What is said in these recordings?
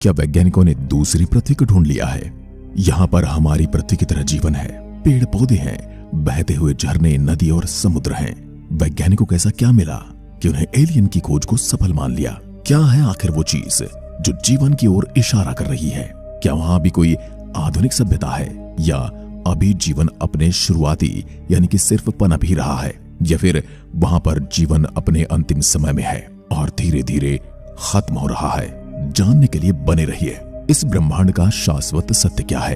क्या वैज्ञानिकों ने दूसरी पृथ्वी को ढूंढ लिया है? यहाँ पर हमारी पृथ्वी की तरह जीवन है, पेड़ पौधे हैं, बहते हुए झरने, नदी और समुद्र हैं। वैज्ञानिकों को ऐसा क्या मिला कि उन्हें एलियन की खोज को सफल मान लिया? क्या है आखिर वो चीज जो जीवन की ओर इशारा कर रही है? क्या वहां भी कोई आधुनिक सभ्यता है, या अभी जीवन अपने शुरुआती यानी कि सिर्फ पनप ही रहा है, या फिर वहां पर जीवन अपने अंतिम समय में है और धीरे धीरे खत्म हो रहा है? जानने के लिए बने रहिए। इस ब्रह्मांड का शाश्वत सत्य क्या है?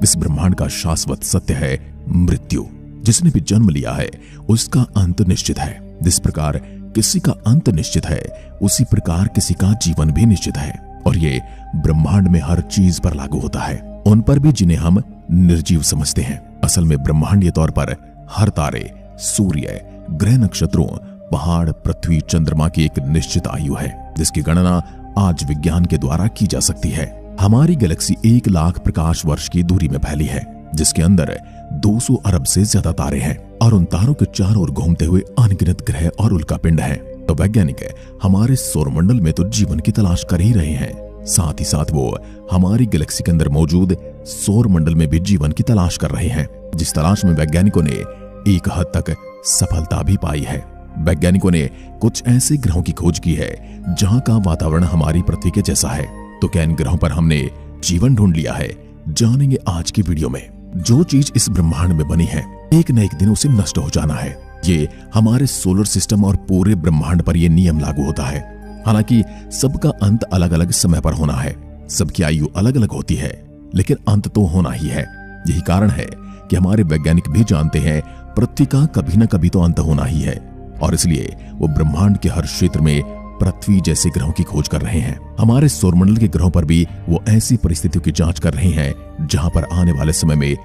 इस ब्रह्मांड का शाश्वत सत्य है मृत्यु। जिसने भी जन्म लिया है उसका अंत निश्चित है। जिस प्रकार किसी का अंत निश्चित है, उसी प्रकार किसी का जीवन भी निश्चित है। और ये ब्रह्मांड में हर चीज पर लागू होता है, उन पर भी जिन्हें हम निर्जीव समझते हैं। असल में ब्रह्मांडीय तौर पर हर तारे, सूर्य, ग्रह, नक्षत्रों, पहाड़, पृथ्वी, चंद्रमा की एक निश्चित आयु है, जिसकी गणना आज विज्ञान के द्वारा की जा सकती है। हमारी गैलेक्सी 1 लाख प्रकाश वर्ष की दूरी में फैली है, जिसके अंदर 200 अरब से ज्यादा तारे हैं और उन तारों के चारों ओर घूमते हुए अनगिनत ग्रह और उल्कापिंड हैं। तो वैज्ञानिक हमारे सौरमंडल में तो जीवन की तलाश कर ही रहे हैं, साथ ही साथ वो हमारी गैलेक्सी के अंदर मौजूद सौरमंडल में भी जीवन की तलाश कर रहे हैं, जिस तलाश में वैज्ञानिकों ने एक हद तक सफलता भी पाई है। वैज्ञानिकों ने कुछ ऐसे ग्रहों की खोज की है जहां का वातावरण हमारी पृथ्वी के जैसा है। तो क्या इन ग्रहों पर हमने जीवन ढूंढ लिया है? जानेंगे आज की वीडियो में। जो चीज इस ब्रह्मांड में बनी है, एक न एक दिन उसे नष्ट हो जाना है। ये हमारे सोलर सिस्टम और पूरे ब्रह्मांड पर यह नियम लागू होता है। हालांकि सबका अंत अलग अलग समय पर होना है, सबकी आयु अलग अलग होती है, लेकिन अंत तो होना ही है। यही कारण है कि हमारे वैज्ञानिक भी जानते हैं पृथ्वी का कभी न कभी तो अंत होना ही है, और इसलिए वो ब्रह्मांड के हर क्षेत्र में पृथ्वी जैसे ग्रहों की खोज कर रहे हैं। हमारे सौरमंडल के ग्रहों पर भी वो ऐसी परिस्थितियों की जांच कर रहे हैं जहां पर आने वाले समय में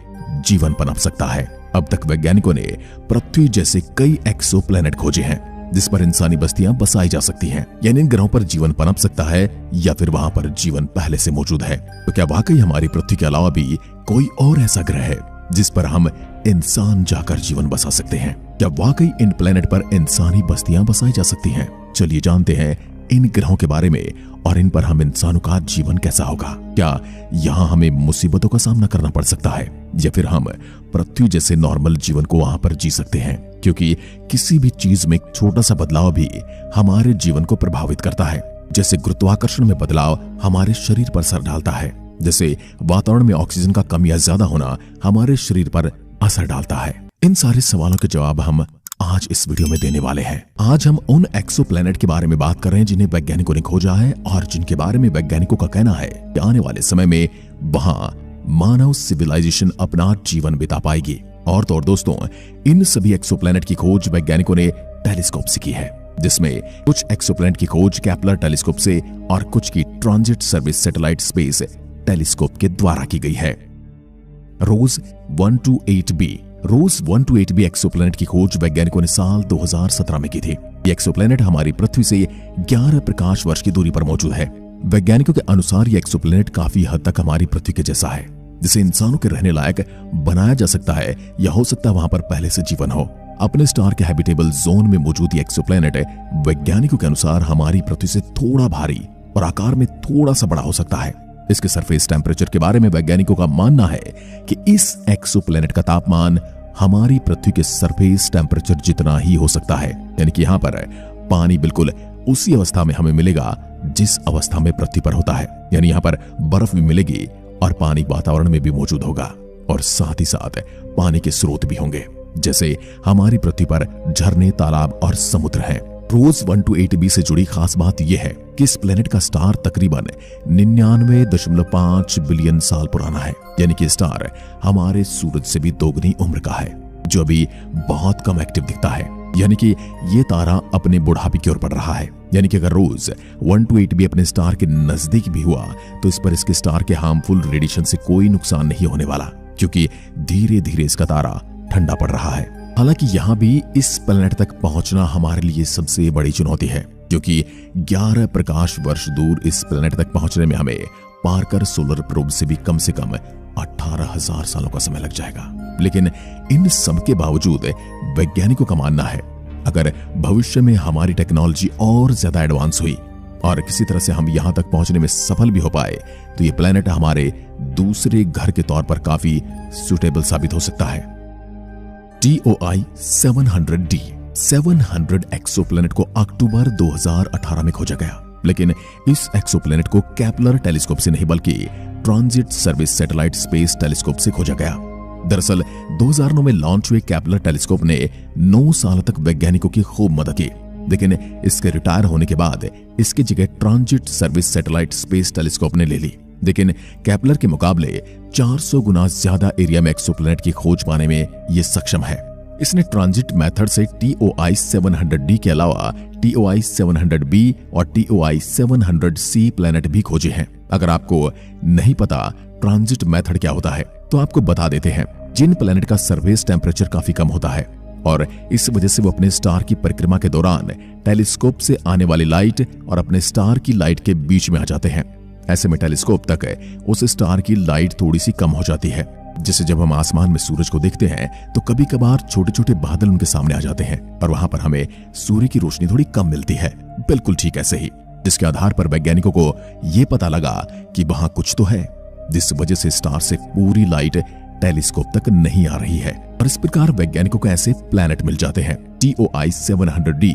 जीवन पनप सकता है। अब तक वैज्ञानिकों ने पृथ्वी जैसे कई एक्सोप्लैनेट खोजे हैं जिस पर इंसानी बस्तियां बसाई जा सकती हैं, यानी इन ग्रहों पर जीवन पनप सकता है या फिर वहां पर जीवन पहले से मौजूद है। तो क्या वाकई हमारी पृथ्वी के अलावा भी कोई और ऐसा ग्रह है जिस पर हम इंसान जाकर जीवन बसा सकते हैं? क्या वाकई इन प्लेनेट पर इंसानी बस्तियां बसाई जा सकती हैं? चलिए जानते हैं इन ग्रहों के बारे में और इन पर हम इंसानों का जीवन कैसा होगा। क्या यहाँ हमें मुसीबतों का सामना करना पड़ सकता है, या फिर हम पृथ्वी जैसे नॉर्मल जीवन को वहां पर जी सकते हैं? क्योंकि किसी भी चीज में एक छोटा सा बदलाव भी हमारे जीवन को प्रभावित करता है। जैसे गुरुत्वाकर्षण में बदलाव हमारे शरीर पर असर डालता है, जैसे वातावरण में ऑक्सीजन का कम या ज्यादा होना हमारे शरीर पर असर डालता है। इन सारे सवालों के जवाब हम आज इस वीडियो में देने वाले हैं। आज हम उन एक्सोप्लैनेट के बारे में बात कर रहे हैं जिन्हें वैज्ञानिकों ने खोजा है और जिनके बारे में वैज्ञानिकों का कहना है कि आने वाले समय में वहां मानव सिविलाइजेशन अपना जीवन बिता पाएगी। और तो और दोस्तों, इन सभी एक्सोप्लैनेट की खोज वैज्ञानिकों ने टेलीस्कोप से की है, जिसमें कुछ एक्सोप्लैनेट की खोज केपलर टेलीस्कोप से और कुछ की transit service satellite space telescope के द्वारा की गई है। रोज 128b एक्सोप्लैनेट की खोज वैज्ञानिकों ने साल 2017 में की थी। ये एक्सोप्लैनेट हमारी पृथ्वी से 11 प्रकाश वर्ष की दूरी पर मौजूद है। वैज्ञानिकों के अनुसार ये एक्सोप्लैनेट काफी हद तक हमारी पृथ्वी के जैसा है, जिसे इंसानों के रहने लायक बनाया जा सकता है, या हो सकता है वहां पर पहले से जीवन हो। अपने स्टार के हैबिटेबल जोन में मौजूद ये एक्सोप्लैनेट वैज्ञानिकों के अनुसार हमारी पृथ्वी से थोड़ा भारी और आकार में थोड़ा सा बड़ा हो सकता है। इसके सरफेस टेम्परेचर के बारे में वैज्ञानिकों का मानना है कि इस एक्सोप्लैनेट का तापमान हमारी पृथ्वी के सरफेस टेम्परेचर जितना ही हो सकता है, यानी कि यहाँ पर पानी बिल्कुल उसी अवस्था में हमें मिलेगा जिस अवस्था में पृथ्वी पर होता है। यानी यहाँ पर बर्फ भी मिलेगी और पानी वातावरण में भी मौजूद होगा, और साथ ही साथ पानी के स्रोत भी होंगे, जैसे हमारी पृथ्वी पर झरने, तालाब और समुद्र हैं। रोज 128b से जुड़ी खास बात यह है कि इस प्लेनेट का स्टार तकरीबन 99.5 बिलियन साल पुराना है, यानी कि स्टार हमारे सूरज से भी दोगुनी उम्र का है, जो अभी बहुत कम एक्टिव दिखता है। यानी कि ये तारा अपने बुढ़ापे की ओर बढ़ रहा है। यानी कि अगर रोज 128b अपने स्टार के नजदीक भी हुआ तो इस पर इसके स्टार के हार्मफुल रेडिएशन से कोई नुकसान नहीं होने वाला, क्योंकि धीरे धीरे इसका तारा ठंडा पड़ रहा है। हालांकि यहाँ भी इस प्लेनेट तक पहुंचना हमारे लिए सबसे बड़ी चुनौती है, क्योंकि 11 प्रकाश वर्ष दूर इस प्लेनेट तक पहुंचने में हमें पार्कर सोलर प्रोब से भी कम 18,000 सालों का समय लग जाएगा। लेकिन इन सब के बावजूद वैज्ञानिकों का मानना है अगर भविष्य में हमारी टेक्नोलॉजी और ज्यादा एडवांस हुई और किसी तरह से हम यहां तक पहुंचने में सफल भी हो पाए तो ये प्लेनेट हमारे दूसरे घर के तौर पर काफी सुटेबल साबित हो सकता है। TOI 700D 700 एक्सोप्लैनेट को अक्टूबर 2018 में खोजा गया, लेकिन इस एक्सोप्लैनेट को केपलर टेलीस्कोप से नहीं बल्कि transit service satellite space telescope से खोजा गया। दरअसल 2009 में लॉन्च हुए केपलर टेलीस्कोप ने 9 साल तक वैज्ञानिकों की खूब मदद की, लेकिन इसके रिटायर होने के बाद इसकी जगह transit service satellite space telescope ने ले ली। लेकिन केपलर के मुकाबले 400 गुना ज्यादा एरिया में एक्सोप्लैनेट की खोज पाने में यह सक्षम है। इसने ट्रांजिट मेथड से TOI 700D के अलावा TOI 700B और TOI 700C प्लैनेट भी खोजे हैं। अगर आपको नहीं पता ट्रांजिट मेथड क्या होता है तो आपको बता देते हैं। जिन प्लैनेट का सरफेस टेम्परेचर काफी कम होता है और इस वजह से वो अपने स्टार की परिक्रमा के दौरान टेलीस्कोप से आने वाली लाइट और अपने स्टार की लाइट के बीच में आ जाते हैं। ऐसे में टेलीस्कोप तक उस स्टार की लाइट थोड़ी सी कम हो जाती है, जिससे जब हम आसमान में सूरज को देखते हैं तो कभी कभार छोटे छोटे बादल उनके सामने आ जाते हैं और वहां पर हमें सूर्य की रोशनी थोड़ी कम मिलती है। बिल्कुल ठीक ऐसे ही, जिसके आधार पर वैज्ञानिकों को यह पता लगा कि वहां कुछ तो है, जिस वजह से स्टार से पूरी लाइट टेलीस्कोप तक नहीं आ रही है। और इस प्रकार वैज्ञानिकों को ऐसे प्लैनेट मिल जाते हैं। TOI 700D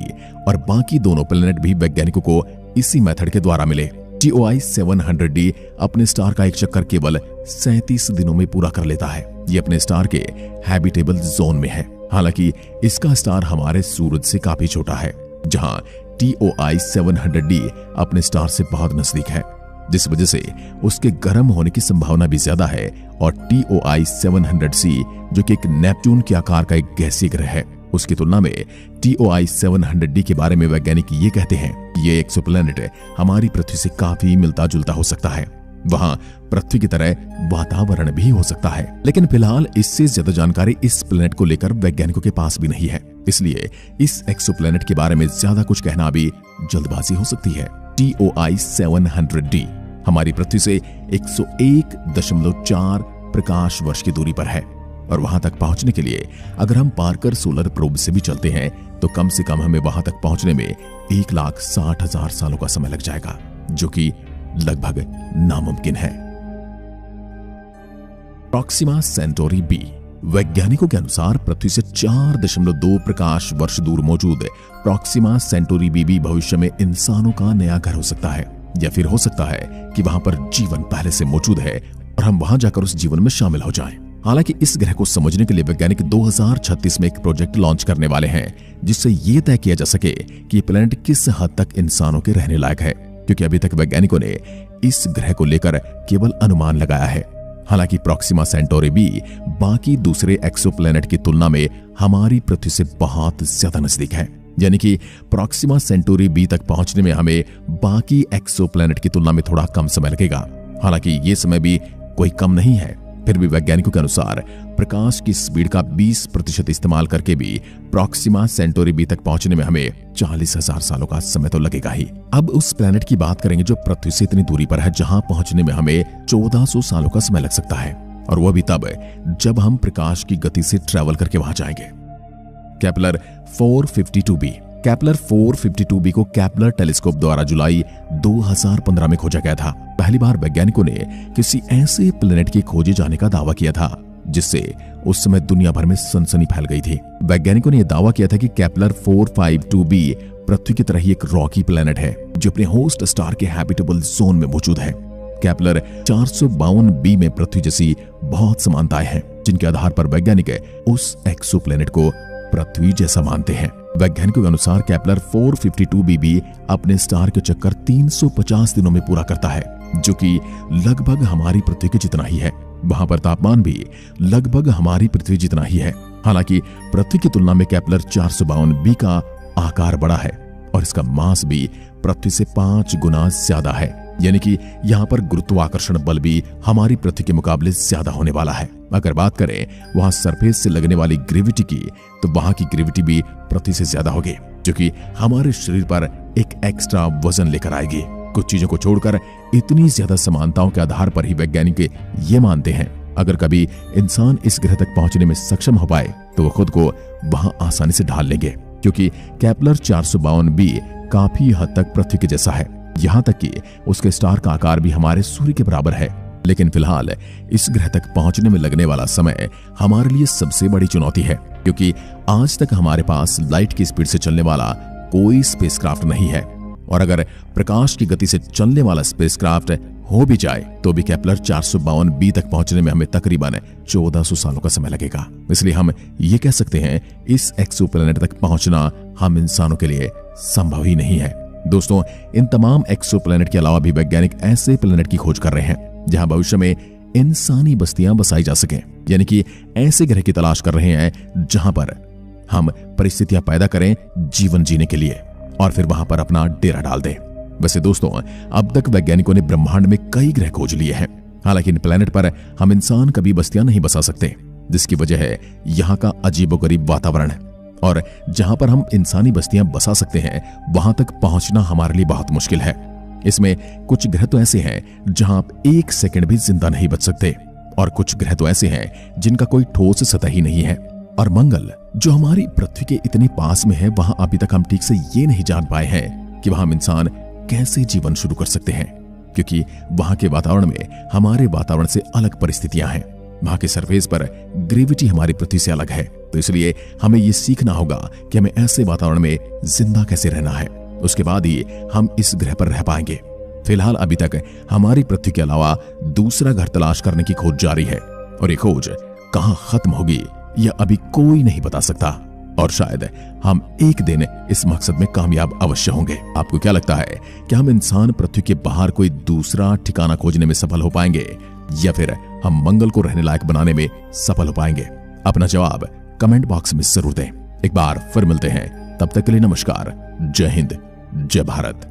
और बाकी दोनों प्लैनेट भी वैज्ञानिकों को इसी मेथड के द्वारा मिले। TOI 700D अपने स्टार का एक चक्कर केवल 37 दिनों में पूरा कर लेता है। ये अपने स्टार के हैबिटेबल जोन में है। हालांकि इसका स्टार हमारे सूरज से काफी छोटा है, जहां TOI 700D अपने स्टार से बहुत नजदीक है, जिस वजह से उसके गर्म होने की संभावना भी ज्यादा है। और TOI 700C जो कि एक नेपच्यून के आकार का एक गैसीय ग्रह है, उसकी तुलना में TOI 700D के बारे में वैज्ञानिक ये कहते हैं ये एक्सोप्लैनेट हमारी पृथ्वी से काफी मिलता जुलता हो सकता है। वहां पृथ्वी की तरह वातावरण भी हो सकता है, लेकिन फिलहाल इससे ज्यादा जानकारी इस प्लैनेट को लेकर वैज्ञानिकों के पास भी नहीं है। इसलिए इस एक्सोप्लैनेट के बारे में ज्यादा कुछ कहना भी जल्दबाजी हो सकती है। TOI 700D हमारी पृथ्वी से 101.4 प्रकाश वर्ष की दूरी पर है और वहां तक पहुंचने के लिए अगर हम पार्कर सोलर प्रोब से भी चलते हैं तो कम से कम हमें वहां तक पहुंचने में 1,60,000 सालों का समय लग जाएगा, जो कि लगभग नामुमकिन है। प्रॉक्सिमा सेंटोरी बी वैज्ञानिकों के अनुसार पृथ्वी से 4.2 प्रकाश वर्ष दूर मौजूद प्रॉक्सिमा सेंटोरी बी भी भविष्य में इंसानों का नया घर हो सकता है, या फिर हो सकता है कि वहां पर जीवन पहले से मौजूद है और हम वहां जाकर उस जीवन में शामिल हो जाएं। हालांकि इस ग्रह को समझने के लिए वैज्ञानिक 2036 में एक प्रोजेक्ट लॉन्च करने वाले हैं, जिससे यह तय किया जा सके कि प्लैनेट किस हद तक इंसानों के रहने लायक है, क्योंकि अभी तक वैज्ञानिकों ने इस ग्रह को लेकर केवल अनुमान लगाया है। हालांकि प्रॉक्सिमा सेंटोरी बी बाकी दूसरे एक्सोप्लैनेट की तुलना में हमारी पृथ्वी से बहुत ज्यादा नजदीक है, यानी कि प्रॉक्सिमा सेंटोरी बी तक पहुंचने में हमें बाकी एक्सोप्लैनेट की तुलना में थोड़ा कम समय लगेगा। हालांकि ये समय भी कोई कम नहीं है, फिर भी वैज्ञानिकों के अनुसार प्रकाश की स्पीड का 20% इस्तेमाल करके भी प्रॉक्सिमा सेंटोरी बी तक पहुंचने में हमें 40,000 सालों का समय तो लगेगा ही। अब उस प्लैनेट की बात करेंगे जो पृथ्वी से इतनी दूरी पर है, जहां पहुंचने में हमें 1400 सालों का समय लग सकता है, और वह भी तब जब हम प्रकाश की गति से ट्रेवल करके वहां जाएंगे। केपलर 452b केपलर 452b को केपलर टेलीस्कोप द्वारा जुलाई 2015 में खोजा गया था। पहली बार वैज्ञानिकों ने किसी ऐसे प्लैनेट की खोजे जाने का दावा किया था जिससे उस समय दुनिया भर में सनसनी फैल गई थी। वैज्ञानिकों ने यह दावा किया था कि केपलर 452b पृथ्वी की तरह ही एक रॉकी प्लैनेट है जो अपने होस्ट स्टार के हैबिटेबल जोन में मौजूद है। केपलर 452b में पृथ्वी जैसी बहुत समानताएं हैं, जिनके आधार पर वैज्ञानिक उस एक्सोप्लैनेट को पृथ्वी जैसा मानते हैं। वैज्ञानिकों के अनुसार केपलर 452b भी अपने स्टार के चक्कर 350 दिनों में पूरा करता है, जो कि लगभग हमारी पृथ्वी के जितना ही है। वहां पर तापमान भी लगभग हमारी पृथ्वी जितना ही है। हालांकि पृथ्वी की तुलना में केपलर 452b का आकार बड़ा है और इसका मास भी पृथ्वी से 5 गुना ज्यादा है, यानी कि यहाँ पर गुरुत्वाकर्षण बल भी हमारी पृथ्वी के मुकाबले ज्यादा होने वाला है। अगर बात करें वहां सरफेस से लगने वाली ग्रेविटी की, तो वहां की ग्रेविटी भी पृथ्वी से ज्यादा होगी, जो कि हमारे शरीर पर एक एक्स्ट्रा वजन लेकर आएगी। कुछ चीजों को छोड़कर इतनी ज्यादा समानताओं के आधार पर ही वैज्ञानिक ये मानते हैं अगर कभी इंसान इस ग्रह तक पहुंचने में सक्षम हो पाए तो वो खुद को वहां आसानी से ढाल लेंगे, क्योंकि केपलर 452b काफी हद तक पृथ्वी के जैसा है। यहाँ तक कि उसके स्टार का आकार भी हमारे सूर्य के बराबर है। लेकिन फिलहाल इस ग्रह तक पहुंचने में लगने वाला समय हमारे लिए सबसे बड़ी चुनौती है, क्योंकि आज तक हमारे पास लाइट की स्पीड से चलने वाला कोई स्पेसक्राफ्ट नहीं है। और अगर प्रकाश की गति से चलने वाला स्पेसक्राफ्ट हो भी जाए तो भी केपलर 452b तक पहुंचने में हमें तकरीबन 1400 सालों का समय लगेगा। इसलिए हम ये कह सकते हैं इस एक्सोप्लैनेट तक पहुंचना हम इंसानों के लिए संभव ही नहीं है। दोस्तों, इन तमाम एक्सोप्लैनेट के अलावा भी वैज्ञानिक ऐसे प्लैनेट की खोज कर रहे हैं जहां भविष्य में इंसानी बस्तियां बसाई जा सकें, यानी कि ऐसे ग्रह की तलाश कर रहे हैं जहां पर हम परिस्थितियां पैदा करें जीवन जीने के लिए और फिर वहां पर अपना डेरा डाल दें। वैसे दोस्तों, अब तक वैज्ञानिकों ने ब्रह्मांड में कई ग्रह खोज लिए हैं। हालांकि इन प्लैनेट पर हम इंसान कभी बस्तियां नहीं बसा सकते, जिसकी वजह है यहाँ का अजीबोगरीब वातावरण। और जहां पर हम इंसानी बस्तियां बसा सकते हैं वहां तक पहुंचना हमारे लिए बहुत मुश्किल है। इसमें कुछ ग्रह तो ऐसे हैं जहां आप 1 सेकंड भी जिंदा नहीं बच सकते, और कुछ ग्रह तो ऐसे हैं जिनका कोई ठोस सतह ही नहीं है। और मंगल, जो हमारी पृथ्वी के इतने पास में है, वहां अभी तक हम ठीक से ये नहीं जान पाए हैं कि वहां हम इंसान कैसे जीवन शुरू कर सकते हैं, क्योंकि वहां के वातावरण में हमारे वातावरण से अलग परिस्थितियां हैं। वहां के सरफेस पर ग्रेविटी हमारी पृथ्वी से अलग है, तो इसलिए हमें यह सीखना होगा कि हमें ऐसे वातावरण में जिंदा कैसे रहना है। उसके बाद ही हम इस ग्रह पर रह पाएंगे। फिलहाल अभी तक हमारी पृथ्वी के अलावा दूसरा घर तलाश करने की खोज जारी है, और ये खोज कहां खत्म होगी यह अभी कोई नहीं बता सकता। और शायद हम एक दिन इस मकसद में कामयाब अवश्य होंगे। आपको क्या लगता है कि हम इंसान पृथ्वी के बाहर कोई दूसरा ठिकाना खोजने में सफल हो पाएंगे, या फिर हम मंगल को रहने लायक बनाने में सफल हो पाएंगे? अपना जवाब कमेंट बॉक्स में जरूर दें। एक बार फिर मिलते हैं, तब तक के लिए नमस्कार। जय हिंद, जय भारत।